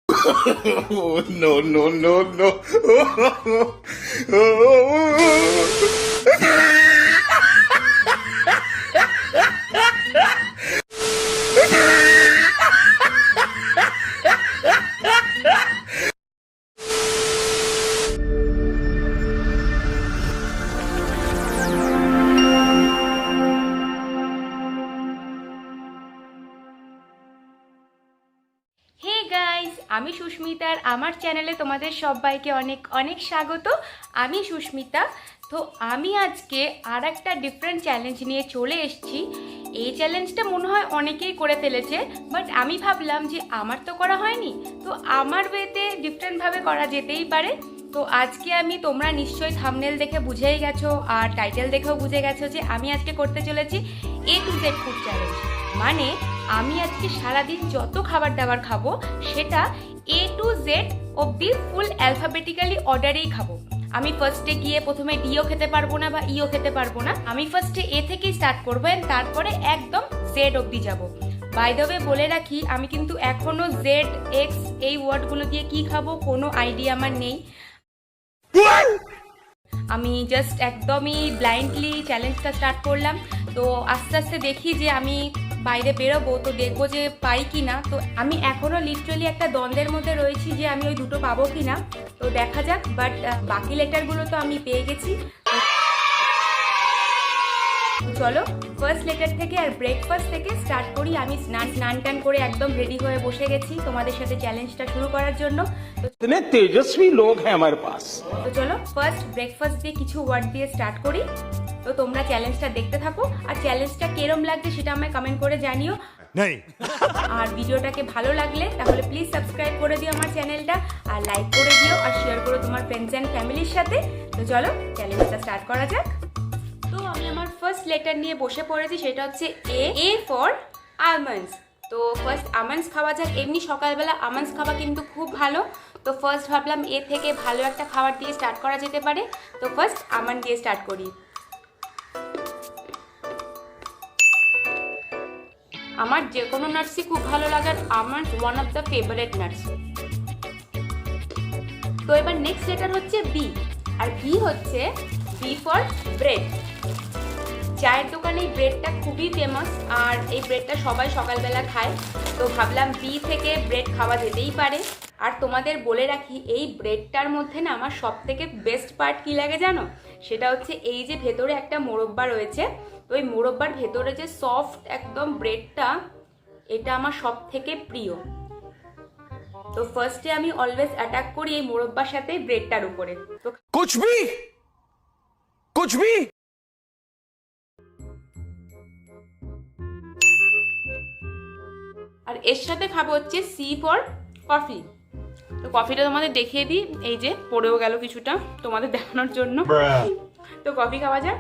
Oh, no, no, no, no. Hey guys, আমি সুস্মিতার আমার চ্যানেলে তোমাদের সবাইকে অনেক অনেক স্বাগত। আমি সুস্মিতা। তো আমি আজকে আর একটা ডিফারেন্ট চ্যালেঞ্জ নিয়ে চলে এসেছি। এই চ্যালেঞ্জটা মনে হয় অনেকেই করে ফেলেছে, বাট আমি ভাবলাম যে আমার তো করা হয়নি, তো আমার ওয়েতে ডিফারেন্টভাবে করা যেতেই পারে। তো আজকে আমি, তোমরা নিশ্চয়ই থাম্বনেল দেখে বুঝেই গেছো আর টাইটেল দেখেও বুঝে গেছো যে আমি আজকে করতে চলেছি A to Z food challenge. মানে আমি আজকে সারাদিন যত খাবার দাবার খাবো সেটা A to Z অবধি ফুল অ্যালফাবেটিক্যালি অর্ডারেই খাবো। আমি ফার্স্টে গিয়ে প্রথমে ডিও খেতে পারবো না বা ইও খেতে পারবো না। আমি ফার্স্টে এ থেকেই স্টার্ট করবো, তারপরে একদম জেড অবধি যাবো। বাই দ্য ওয়ে বলে রাখি, আমি কিন্তু এখনো জেড এক্স এই ওয়ার্ডগুলো দিয়ে কি খাবো কোনো আইডিয়া আমার নেই। আমি জাস্ট একদমই ব্লাইন্ডলি চ্যালেঞ্জটা স্টার্ট করলাম। তো আস্তে আস্তে দেখি যে আমি বাইরে বেরোবো, তো দেখবো যে পাই কি না। তো আমি এখনও লিটারালি একটা দ্বন্দ্বের মধ্যে রয়েছি যে আমি ওই দুটো পাবো কি না, তো দেখা যাক। বাট বাকি লেটারগুলো তো আমি পেয়ে গেছি। চলো ফার্স্ট লেটার থেকে আর ব্রেকফাস্ট থেকে স্টার্ট করি। আমি স্নান টান করে একদম রেডি হয়ে বসে গেছি তোমাদের সাথে চ্যালেঞ্জটা শুরু করার জন্য। इतने तेजस्वी लोग हैं हमारे पास। তো চলো ফার্স্ট ব্রেকফাস্ট দিয়ে কিছু ওয়ার্ড দিয়ে স্টার্ট করি। তো তোমরা চ্যালেঞ্জটা দেখতে থাকো, আর চ্যালেঞ্জটা কিরম লাগছে সেটা আমায় কমেন্ট করে জানিও। আর ভিডিওটাকে ভালো লাগলে তাহলে প্লিজ সাবস্ক্রাইব করে দিও আমার চ্যানেলটা, আর লাইক করে দিও আর শেয়ার করো তোমার ফ্রেন্ডস অ্যান্ড ফ্যামিলির সাথে। তো চলো চ্যালেঞ্জটা স্টার্ট করা যাক। তো আমি আমার ফার্স্ট লেটার নিয়ে বসে পড়েছি, সেটা হচ্ছে এ ফর আলমন্ডস। তো ফার্স্ট আমন্ডস খাওয়া যাক। এমনি সকালবেলা আমন্ডস খাওয়া কিন্তু খুব ভালো। তো ফার্স্ট ভাবলাম এ থেকে ভালো একটা খাবার দিয়ে স্টার্ট করা যেতে পারে। তো ফার্স্ট আমন্ড দিয়ে স্টার্ট করি। আমার যে কোনো নাটসই খুব ভালো লাগে, আর almonds one of the favourite nuts. তো এবার নেক্সট লেটার হচ্ছে বি, আর বি হচ্ছে বি ফর ব্রেড। চায়ের দোকানে এই ব্রেডটা খুবই ফেমাস, আর এই ব্রেডটা সবাই সকালবেলা খায়। তো ভাবলাম বি থেকে ব্রেড খাওয়া যেতেই পারে। আর তোমাদের বলে রাখি, এই ব্রেডটার মধ্যে না আমার সব থেকে বেস্ট পার্ট কী লাগে জানো? সেটা হচ্ছে এই যে ভেতরে একটা মোরব্বা রয়েছে। তো এই মোরব্বার ভেতরে যে সফট একদম ব্রেডটা, এটা আমার সব থেকে প্রিয়। তো ফার্স্টে আমি অলওয়েজ অ্যাটাক করি এই মোরব্বার সাথে ব্রেডটার উপরে। তো कुछ भी আর এর সাথে খাবো হচ্ছে সি ফর কফি। তো কফিটা তোমাদের দেখিয়ে দিই, এই যে পড়েও গেল কিছুটা তোমাদের দেখানোর জন্য। তো কফি খাওয়া যাক।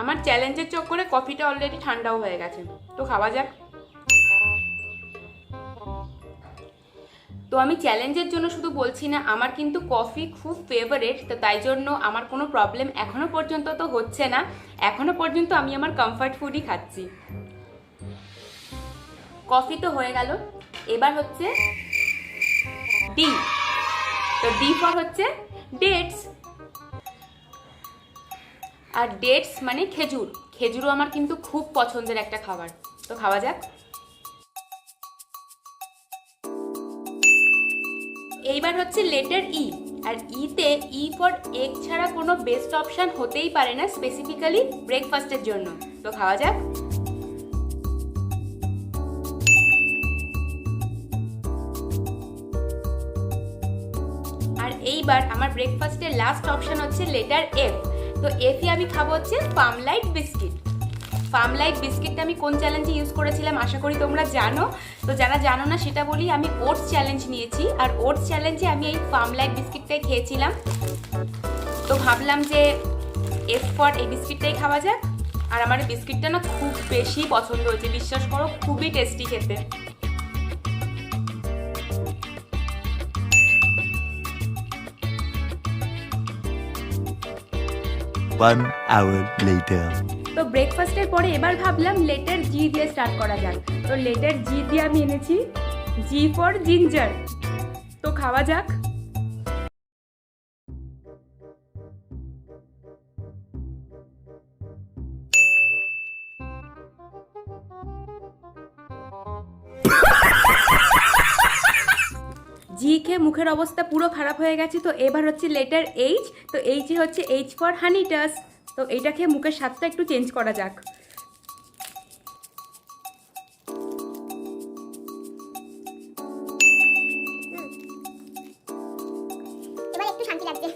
আমার চ্যালেঞ্জের চক্করে কফিটা অলরেডি ঠান্ডাও হয়ে গেছে, তো খাওয়া যাক। তো আমি চ্যালেঞ্জের জন্য শুধু বলছি না, আমার কিন্তু কফি খুব ফেভারিট। তো তাই জন্য আমার কোনো প্রবলেম এখনো পর্যন্ত তো হচ্ছে না। এখনো পর্যন্ত আমি আমার কমফর্ট ফুডই খাচ্ছি। কফি তো হয়ে গেল, এবার হচ্ছে ডি। তো ডি ফর হচ্ছে ডেটস। আর ডেটস মানে খেজুর। খেজুরও আমার কিন্তু খুব পছন্দের একটা খাবার। তো খাওয়া যাক। এইবার হচ্ছে লেটার ই, আর ইতে ই ফর এগ ছাড়া কোনো বেস্ট অপশান হতেই পারে না, স্পেসিফিক্যালি ব্রেকফাস্টের জন্য। তো খাওয়া যাক। আর এইবার আমার ব্রেকফাস্টের লাস্ট অপশান হচ্ছে লেটার এফ। তো এফে আমি খাবো হচ্ছে ফার্মলাইট বিস্কিট। ফার্মলাইট বিস্কিটটা আমি কোন চ্যালেঞ্জে ইউজ করেছিলাম আশা করি তোমরা জানো। তো যারা জানো না সেটা বলি, আমি ওটস চ্যালেঞ্জ নিয়েছি, আর ওটস চ্যালেঞ্জে আমি এই ফার্মলাইট বিস্কিটটাই খেয়েছিলাম। তো ভাবলাম যে এফ ফর এই বিস্কিটটাই খাওয়া যাক। আর আমার এই বিস্কিটটা না খুব বেশি পছন্দ হয়েছে, বিশ্বাস করো, খুবই টেস্টি খেতে। 1 hour later. তো ব্রেকফাস্টের পরে এবার ভাবলাম লেটার জি দিয়ে স্টার্ট করা যাক। তো লেটার জি দিয়ে আমি এনেছি জি ফর জিঞ্জার। তো খাওয়া যাক। জি খেয়ে মুখের অবস্থা পুরো খারাপ হয়ে গেছে। তো এবার হচ্ছে লেটার এইচ। তো এইচে হচ্ছে এইচ ফর হানি টাস। তো এইটা খেয়ে মুখের স্বাদটা একটু চেঞ্জ করা যাক। এবার একটু শান্তি লাগছে।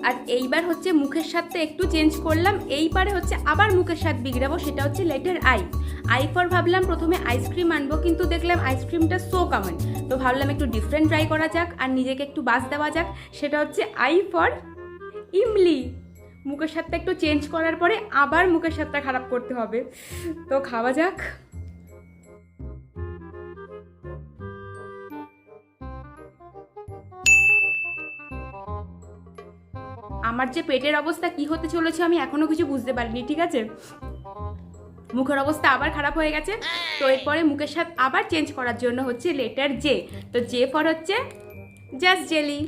আর এইবার হচ্ছে মুখের স্বাদটা একটু চেঞ্জ করলাম। এইবারে হচ্ছে আবার মুখের স্বাদ বিগড়াবো, সেটা হচ্ছে লেটার আই। আই ফর ভাবলাম প্রথমে আইসক্রিম আনবো, কিন্তু দেখলাম আইসক্রিমটা সো কমন। তো ভাবলাম একটু ডিফারেন্ট ট্রাই করা যাক আর নিজেকে একটু বাস দেওয়া যাক, সেটা হচ্ছে আই ফর ইমলি। মুখের স্বাদটা একটু চেঞ্জ করার পরে আবার মুখের স্বাদটা খারাপ করতে হবে। তো খাওয়া যাক। আমার যে পেটের অবস্থা কি হতে চলেছে আমি এখনো কিছু বুঝতে পারিনি, ঠিক আছে? মুখের অবস্থা আবার খারাপ হয়ে গেছে। তো এরপরে মুখের স্বাদ আবার চেঞ্জ করার জন্য হচ্ছে লেটার জে। তো জে ফর হচ্ছে জাস্ট জেলি।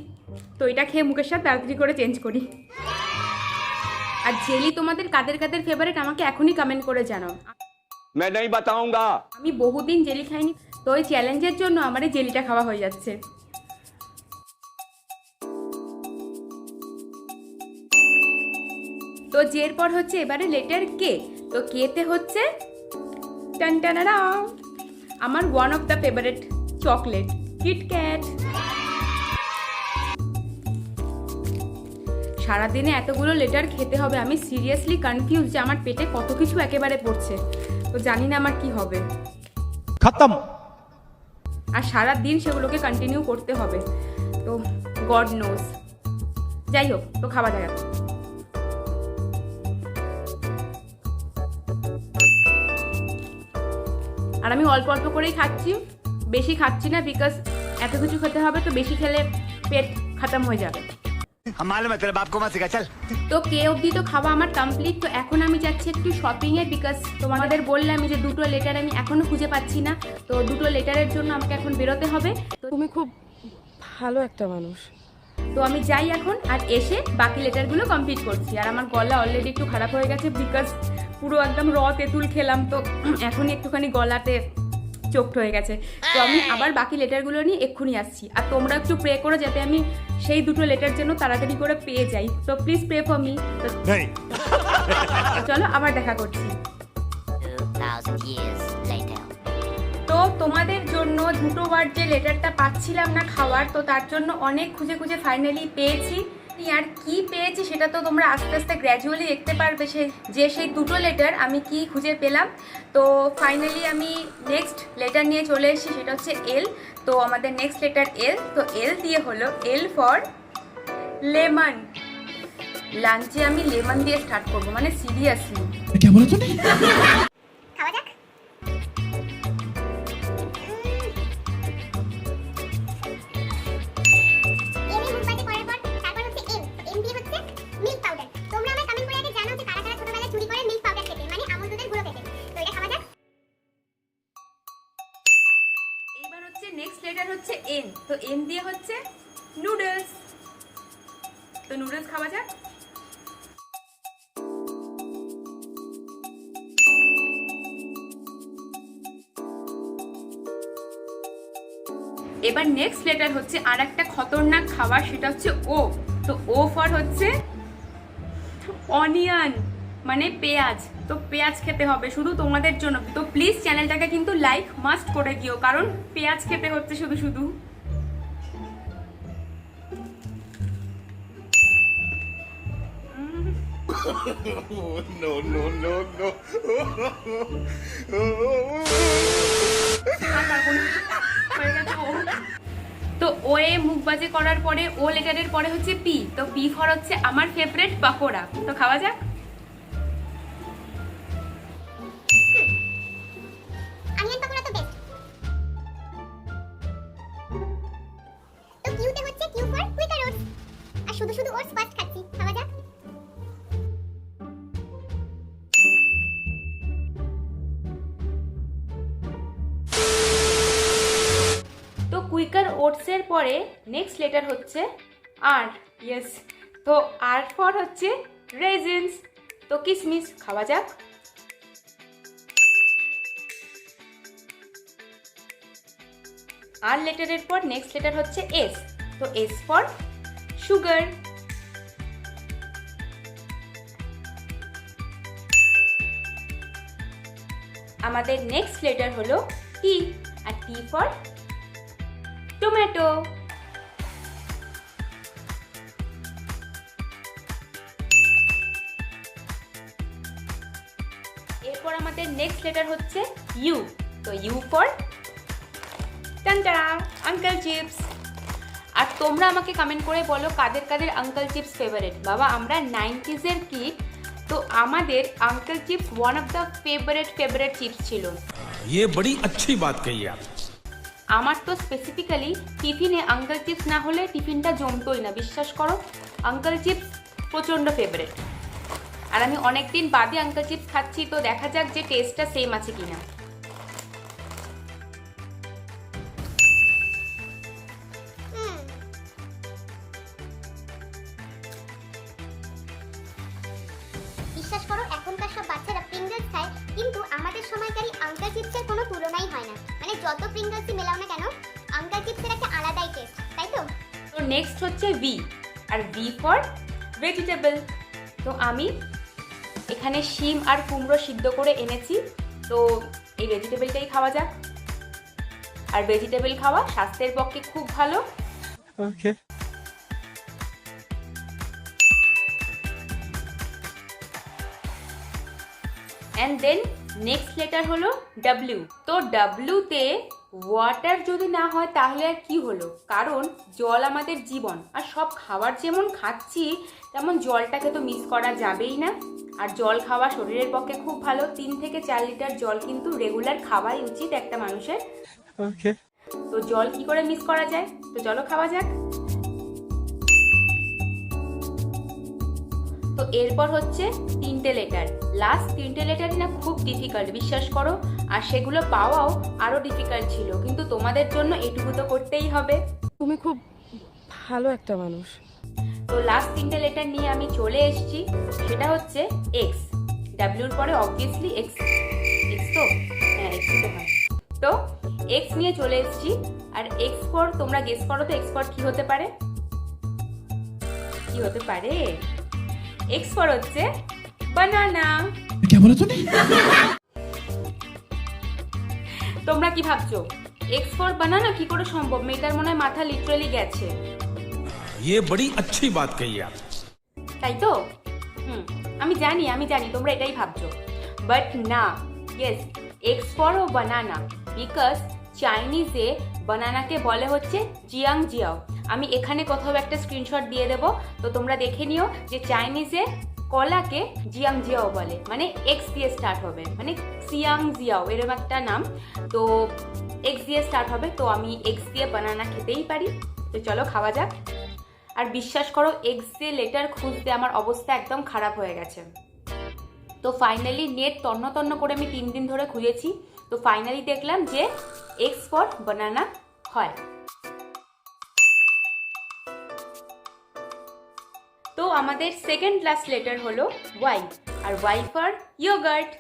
তো এটা খেয়ে মুখের স্বাদ তাড়াতাড়ি করে চেঞ্জ করি। আর জেলি তোমাদের কাদের কাদের ফেভারিট আমাকে এখনই কমেন্ট করে জানাও। मैं नहीं बताऊंगा। আমি বহুদিন জেলি খাইনি, তো ওই চ্যালেঞ্জের জন্য আমার এই জেলিটা খাওয়া হয়ে যাচ্ছে। তো জের পর হচ্ছে এবারে লেটার কে। তো কেতে হচ্ছে টানটানারা আমার one of the favourite chocolate KitKat. সারাদিনে এতগুলো লেটার খেতে হবে, আমি সিরিয়াসলি কনফিউজ যে আমার পেটে কত কিছু একেবারে পড়ছে। তো জানি না আমার কি হবে। खत्म। আর সারা দিন সেগুলোকে কন্টিনিউ করতে হবে। তো গড নোজ। যাই হোক, তো খাওয়া যায়। আর আমি অল্প অল্প করেই খাচ্ছি, বেশি খাচ্ছি না, বিকজ এত কিছু খেতে হবে, তো বেশি খেলে পেট খতম হয়ে যাবে। हम मालूम है तेरे बाप को मत सिखा चल। তো কে অবধি তো খাওয়া আমার কমপ্লিট। তো এখন আমি যাচ্ছি একটু শপিংয়ে, বিকজ তোমাদের বললাম যে দুটো লেটার আমি এখনো খুঁজে পাচ্ছি না। তো দুটো লেটারের জন্য আমাকে এখন বেরোতে হবে। তো তুমি খুব ভালো একটা মানুষ। তো আমি যাই এখন, আর এসে বাকি লেটারগুলো কমপ্লিট করছি। আর আমার গলা অলরেডি একটু খারাপ হয়ে গেছে, বিকজ পুরো একদম তেঁতুল খেলাম। তো এখনই একটুখানি গলাতে চোখট হয়ে গেছে। তো আমি আবার বাকি লেটারগুলো নিয়ে এক্ষুনি আসছি। আর তোমরা একটু প্রে করো যাতে আমি সেই দুটো লেটার জন্য তাড়াতাড়ি করে পেয়ে যাই। তো প্লিজ প্রে ফর মি। চলো আবার দেখা করছি। 2000 years later. তো তোমাদের জন্য দুটো বার যে লেটারটা পাচ্ছিলাম না খাওয়ার, তো তার জন্য অনেক খুঁজে খুঁজে ফাইনালি পেয়েছি। আর কি পেয়েছি সেটা তো তোমরা আস্তে আস্তে গ্র্যাজুয়ালি দেখতে পারবে, সেই দুটো লেটার আমি কি খুঁজে পেলাম। তো ফাইনালি আমি নেক্সট লেটার নিয়ে চলে এসেছি, সেটা হচ্ছে এল। তো আমাদের নেক্সট লেটার এল। তো এল দিয়ে হলো এল ফর লেমন। লাঞ্চে আমি লেমন দিয়ে স্টার্ট করবো, মানে সিরিয়াসলি। খাওয়া যাক। এমএ মুখ বাজে করার পর তারপর হচ্ছে এম। এম দিয়ে হচ্ছে মিল্ক পাউডার। তোমরা আমায় কমেন্ট করে আগে জানাও যে কারা কারা ছোটবেলায় চুরি করে মিল্ক পাউডার খেতে, মানে আমুল দুধের গুঁড়ো খেতে। তো এটা খাওয়া যাক। এইবার হচ্ছে নেক্সট লেটার হচ্ছে এন। তো এন দিয়ে হচ্ছে নুডলস। তো নুডলস খাওয়া যাক। এবার নেক্সট লেটার হচ্ছে আর একটা খতরনাক খাবার, সেটা হচ্ছে ও। তো ও ফর হচ্ছে অনিয়ন, মানে পেঁয়াজ। তো পেঁয়াজ খেতে হবে শুধু তোমাদের জন্য। তো প্লিজ চ্যানেলটাকে কিন্তু লাইক মাস্ট করে দিও, কারণ পেঁয়াজ খেতে হচ্ছে শুধু শুধু। Oh, no, no, no, no. তো ও এ মুখ বাজে করার পরে ও লেটারের পরে হচ্ছে পি। তো পি ফর হচ্ছে আমার ফেভারিট পাকোড়া। তো খাওয়া যাক। অনিয়ন পাকোড়া তো বেস্ট। তো কিউতে হচ্ছে কিউ ফর কুইকার ওটস। আর শুধু শুধু ওটস ফার্স্ট খাচ্ছি। খাওয়া যাক। তো কুইকার ওটসের পরে নেক্সট লেটার হচ্ছে আর। ইয়েস, তো আর ফর হচ্ছে রেজিনস। তো কিসমিস খাওয়া যাক। আর লেটারের পর নেক্সট লেটার হচ্ছে এস। তো এস ফর সুগার। আমাদের নেক্সট লেটার হলো টি, আর টি ফর টমেটো। এরপর আমাদের নেক্সট লেটার হচ্ছে ইউ। তো ইউ ফর টানটারা আঙ্কেল চিপস। আর তোমরা আমাকে কমেন্ট করে বলো কাদের কাদের আঙ্কেল চিপস ফেভারিট। বাবা আমরা 90s-এর কিড, তো আমাদের uncle chips one of the favourite chips ছিল। ये बड़ी अच्छी बात कही आप। আমার তো স্পেসিফিক্যালি টিফিনে আঙ্কেল চিপস না হলে টিফিনটা জমতোই না, বিশ্বাস করো। আঙ্কেল চিপস প্রচণ্ড ফেভারিট। আর আমি অনেক দিন বাদে আঙ্কেল চিপস খাচ্ছি, তো দেখা যাক যে টেস্টটা সেম আছে কিনা। বিশ্বাস করো এখনকার সব বাচ্চারা প্রিঙ্গলস খায়, কিন্তু আমাদের সময়কারই আঙ্কেল চিপসের কোনো তুলনাই হয় না। মানে যত প্রিঙ্গলসই মেলাও না কেন, আঙ্কেল চিপসের একটা আলাদাই টেস্ট, তাই তো? তো নেক্সট হচ্ছে ভি, আর ভি ফর ভেজিটেবল। তো আমি এখানে শিম আর কুমড়ো সিদ্ধ করে এনেছি, তো এই ভেজিটেবলটাই খাওয়া যাক। আর ভেজিটেবল খাওয়া স্বাস্থ্যের পক্ষে খুব ভালো। Okay. And then next letter হলো ডাব্লিউ। তো ডাব্লিউতে ওয়াটার যদি না হয় তাহলে আর কি হলো, কারণ জল আমাদের জীবন। আর সব খাবার যেমন খাচ্ছি তেমন জলটাকে তো মিস করা যাবেই না। আর জল খাওয়া শরীরের পক্ষে খুব ভালো। 3 থেকে 4 লিটার জল কিন্তু রেগুলার খাওয়াই উচিত একটা মানুষের। Okay. তো জল কি করে মিস করা যায়, তো চলো খাওয়া যাক। তো এরপর হচ্ছে 3টে লেটার। লাস্ট 3টে লেটারই না খুব ডিফিকাল্ট, বিশ্বাস করো। আর সেগুলো পাওয়াও আরো ডিফিকাল্ট ছিল, কিন্তু তোমাদের জন্য এটুকু তো করতেই হবে। তুমি খুব ভালো একটা মানুষ। তো লাস্ট 3টে লেটার নিয়ে আমি চলে এসেছি, সেটা হচ্ছে এক্স। ডাব্লিউর পরে অবভিয়াসলি এক্স। এক্স তো হ্যাঁ, এক্স তো হয়। তো এক্স নিয়ে চলে এসেছি। আর এক্স ফর, তোমরা গেস করো তো এক্স ফর কি হতে পারে? কি হতে পারে? এক্স ফর হচ্ছে বানানা। তোমরা কি ভাবছো এক্স ফর বানানা কি করে সম্ভব? মেয়েটার মনে হয় মাথা লিটারালি গেছে। ये बड़ी अच्छी बात कही आप। তাই তো? আমি জানি তোমরা এটাই ভাবছো, বাট না। ইয়েস, এক্স ফর ও বানানা, বিকজ চাইনিজে বানানাকে বলে হচ্ছে জিয়াং জিয়াও। আমি এখানে কোথাও একটা স্ক্রিনশট দিয়ে দেবো, তো তোমরা দেখে নিও যে চাইনিজে কলাকে জিয়াং জিয়াও বলে, মানে এক্স দিয়ে স্টার্ট হবে, মানে সিয়াং জিয়াও এরকম একটা নাম। তো এক্স দিয়ে স্টার্ট হবে, তো আমি এক্স দিয়ে বানানা খেতেই পারি। তো চলো খাওয়া যাক। আর বিশ্বাস করো এক্স দিয়ে লেটার খুঁজতে আমার অবস্থা একদম খারাপ হয়ে গেছে। তো ফাইনালি নেট তন্ন করে আমি 3 দিন ধরে খুঁজেছি, তো ফাইনালি দেখলাম যে এক্স ফর বানানা হয়। তো আমাদের সেকেন্ড লাস্ট লেটার হলো ওয়াই, আর ওয়াই ফর ইয়োগার্ট।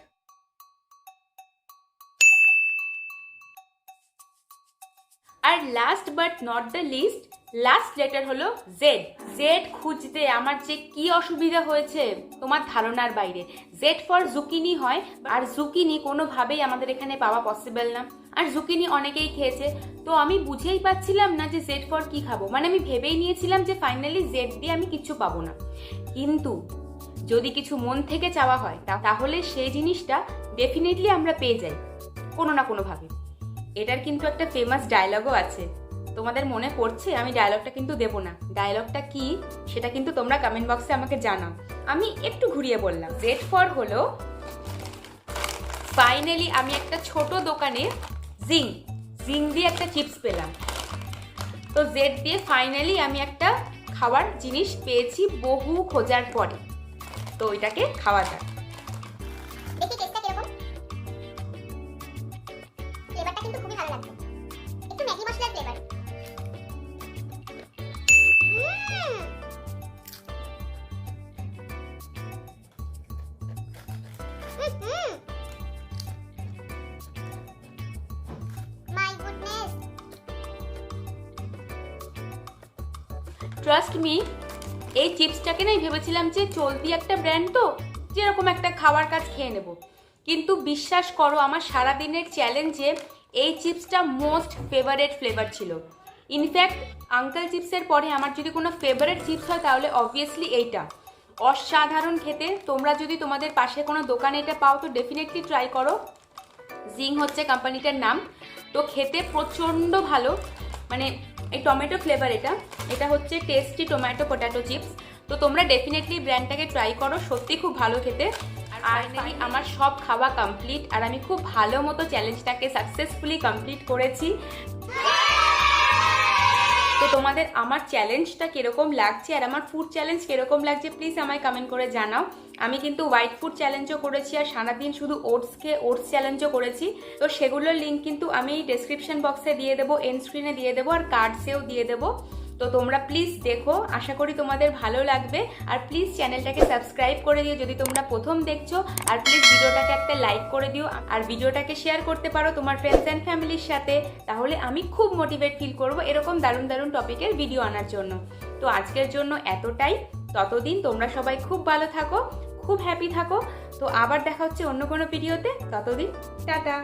আর last but not the least, last letter হলো জেড। জেড খুঁজতে আমার যে কি অসুবিধা হয়েছে তোমার ধারণার বাইরে। জেড ফর জুকিনি হয়, আর জুকিনি কোনোভাবেই আমাদের এখানে পাওয়া পসিবল না। আর জুকিনি অনেকেই খেয়েছে, তো আমি বুঝেই পাচ্ছিলাম না যে জেড ফর কি খাবো। মানে আমি ভেবেই নিয়েছিলাম যে ফাইনালি জেড দিয়ে আমি কিচ্ছু পাবো না। কিন্তু যদি কিছু মন থেকে চাওয়া হয় তাহলে সেই জিনিসটা ডেফিনেটলি আমরা পেয়ে যাই কোনো না কোনোভাবে। এটার কিন্তু একটা ফেমাস ডায়লগও আছে, তোমাদের মনে পড়ছে? আমি ডায়লগটা কিন্তু দেবো না। ডায়লগটা কি সেটা কিন্তু তোমরা কমেন্ট বক্সে আমাকে জানাও। আমি একটু ঘুরিয়ে বললাম। জেড ফর হলো ফাইনালি আমি একটা ছোট দোকানে জিং দিয়ে একটা চিপস পেলাম। তো জেড দিয়ে ফাইনালি আমি একটা খাওয়ার জিনিস পেয়েছি বহু খোঁজার পরে। তো এটাকে খাওয়া যাক। দেখি টেস্টটা কিরকম। ফ্লেভারটা কিন্তু খুবই ভালো লাগছে, একটু ম্যাগি মশলার flavour. My goodness. Trust me, এই চিপসটাকে না ভেবেছিলাম যে চলতি একটা ব্র্যান্ড, তো যেরকম একটা খাওয়ার কাজ খেয়ে নেব, কিন্তু বিশ্বাস করো আমার সারাদিনের চ্যালেঞ্জে এই চিপসটা মোস্ট ফেভারেট ফ্লেভার ছিল। ইনফ্যাক্ট আঙ্কেল চিপসের পরে আমার যদি কোনো ফেভারেট চিপস হয় তাহলে অবভিয়াসলি এইটা। অসাধারণ খেতে। তোমরা যদি তোমাদের পাশে কোনো দোকানে এটা পাও তো ডেফিনেটলি ট্রাই করো। জিং হচ্ছে কোম্পানিটার নাম। তো খেতে প্রচণ্ড ভালো, মানে এই টমেটো ফ্লেভার। এটা হচ্ছে টেস্টি টমেটো পটেটো চিপস। তো তোমরা ডেফিনেটলি ব্র্যান্ডটাকে ট্রাই করো, সত্যি খুব ভালো খেতে। আর ফাইনালি আমার সব খাওয়া কমপ্লিট, আর আমি খুব ভালো মতো চ্যালেঞ্জটাকে সাকসেসফুলি কমপ্লিট করেছি। তো তোমাদের আমার চ্যালেঞ্জটা কীরকম লাগছে আর আমার ফুড চ্যালেঞ্জ কীরকম লাগছে প্লিজ আমায় কমেন্ট করে জানাও। আমি কিন্তু হোয়াইট ফুড চ্যালেঞ্জও করেছি, আর সারাদিন শুধু ওটস চ্যালেঞ্জও করেছি। তো সেগুলোর লিঙ্ক কিন্তু আমি ডেসক্রিপশন বক্সে দিয়ে দেবো, এন্ড স্ক্রিনে দিয়ে দেবো, আর কার্ডসেও দিয়ে দেবো। তো তোমরা প্লিজ দেখো, আশা করি তোমাদের ভালো লাগবে। আর প্লিজ চ্যানেলটাকে সাবস্ক্রাইব করে দিও যদি তোমরা প্রথম দেখছো, আর প্লিজ ভিডিওটাকে একটা লাইক করে দিও, আর ভিডিওটাকে শেয়ার করতে পারো তোমার ফ্রেন্ডস অ্যান্ড ফ্যামিলির সাথে। তাহলে আমি খুব মোটিভেট ফিল করবো এরকম দারুণ দারুণ টপিকের ভিডিও আনার জন্য। তো আজকের জন্য এতটাই। ততদিন তোমরা সবাই খুব ভালো থাকো, খুব হ্যাপি থাকো। তো আবার দেখা হচ্ছে অন্য কোনো ভিডিওতে। ততদিন টাটা।